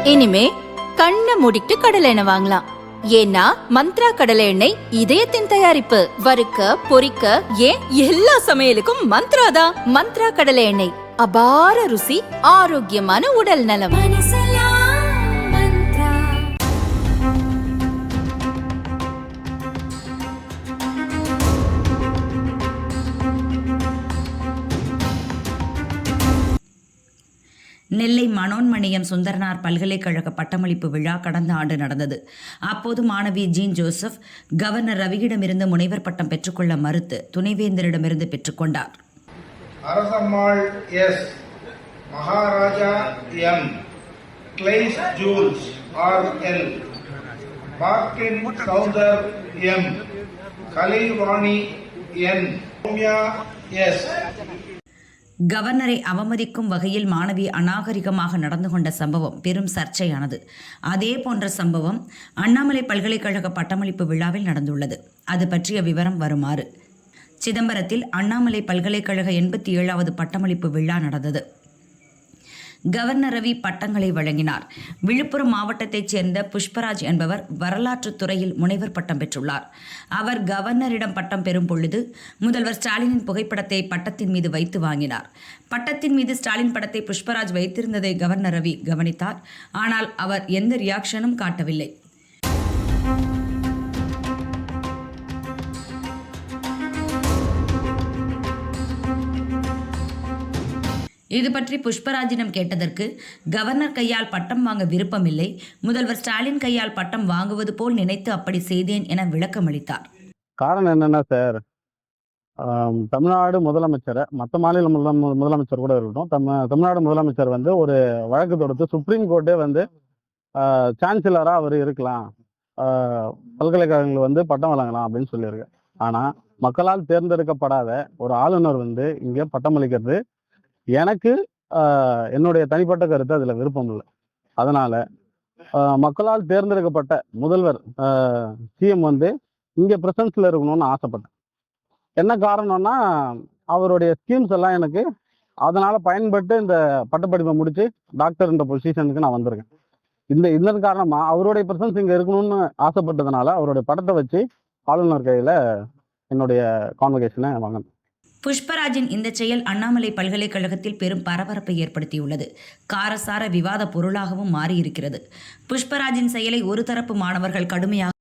இனிமே கண்ணை மூடிட்டு கடலை எண்ணெய் வாங்கலாம். ஏன்னா மந்த்ரா கடலை எண்ணெய் இதயத்தின் தயாரிப்பு. வறுக்க பொரிக்க ஏன் எல்லா சமையலுக்கும் மந்த்ரா தான். மந்த்ரா கடலை எண்ணெய், அபார ருசி, ஆரோக்கியமான உடல் நலம். நெல்லை மனோன்மணியம் சுந்தரனார் பல்கலைக்கழக பட்டமளிப்பு விழா கடந்த ஆண்டு நடந்தது. அப்போது மாணவி ஜீன் ஜோசப் கவர்னர் ரவியிடமிருந்து முனைவர் பட்டம் பெற்றுக்கொள்ள மறுத்து துணைவேந்தரிடமிருந்து பெற்றுக்கொண்டார். அரசம்மாள் எஸ், மகாராஜா எம், கிளைஸ் ஜூல்ஸ் ஆர் எல், பார்க்கின் Sounder M, Kalaivani N, Soumya S. கவர்னரை அவமதிக்கும் வகையில் மாணவி அநாகரிகமாக நடந்து கொண்ட சம்பவம் பெரும் சர்ச்சையானது. அதே போன்ற சம்பவம் அண்ணாமலை பல்கலைக்கழக பட்டமளிப்பு விழாவில் நடந்துள்ளது. அது பற்றிய விவரம் வருமாறு. சிதம்பரத்தில் அண்ணாமலை பல்கலைக்கழக 87வது பட்டமளிப்பு விழா நடந்தது. கவர்னர் ரவி பட்டங்களை வழங்கினார். விழுப்புரம் மாவட்டத்தைச் சேர்ந்த புஷ்பராஜ் என்பவர் வரலாற்று துறையில் முனைவர் பட்டம் பெற்றுள்ளார். அவர் கவர்னரிடம் பட்டம் பெறும் பொழுது முதல்வர் ஸ்டாலினின் புகைப்படத்தை பட்டத்தின் மீது வைத்து வாங்கினார். பட்டத்தின் மீது ஸ்டாலின் படத்தை புஷ்பராஜ் வைத்திருந்ததை கவர்னர் ரவி கவனித்தார். ஆனால் அவர் எந்த ரியாக்ஷனும் காட்டவில்லை. இது பற்றி புஷ்பராஜிடம் கேட்டதற்கு கவர்னர் கையால் பட்டம் வாங்க விருப்பமில்லை, முதல்வர் ஸ்டாலின் கையால் பட்டம் வாங்குவது போல் நினைத்து அப்படி செய்தேன் என விளக்கம் அளித்தார். காரணம் என்னன்னா சார், தமிழ்நாடு முதலமைச்சரை மற்ற மாநில முதலமைச்சர் கூட இருக்கட்டும், தமிழ்நாடு முதலமைச்சர் வந்து ஒரு வழக்கு தொடுத்து சுப்ரீம் கோர்ட்டே வந்து சான்சலராக அவர் இருக்கலாம், பல்கலைக்கழகங்கள் வந்து பட்டம் வழங்கலாம் அப்படின்னு சொல்லியிருக்கு. ஆனால் மக்களால் தேர்ந்தெடுக்கப்படாத ஒரு ஆளுநர் வந்து இங்கே பட்டம் அளிக்கிறது எனக்கு என்னுடைய தனிப்பட்ட கருத்து அதில் விருப்பம் இல்லை. அதனால மக்களால் தேர்ந்தெடுக்கப்பட்ட முதல்வர் சிஎம் வந்து இங்கே பிரசன்ஸில் இருக்கணும்னு ஆசைப்பட்டேன். என்ன காரணம்னா அவருடைய ஸ்கீம்ஸ் எல்லாம் எனக்கு அதனால பயன்பட்டு இந்த பட்டப்படிப்பை முடிச்சு டாக்டர்ன்ற பொசிஷனுக்கு நான் வந்திருக்கேன். இதன் காரணமா அவருடைய பிரசன்ஸ் இங்கே இருக்கணும்னு ஆசைப்பட்டதுனால அவருடைய படத்தை வச்சு ஆளுநர் கையில் என்னுடைய கான்வகேஷனை வாங்கினேன். புஷ்பராஜின் இந்த செயல் அண்ணாமலை பல்கலைக்கழகத்தில் பெரும் பரபரப்பை ஏற்படுத்தியுள்ளது. காரசார விவாத பொருளாகவும் மாறியிருக்கிறது. புஷ்பராஜின் செயலை ஒரு தரப்பு மாணவர்கள் கடுமையாக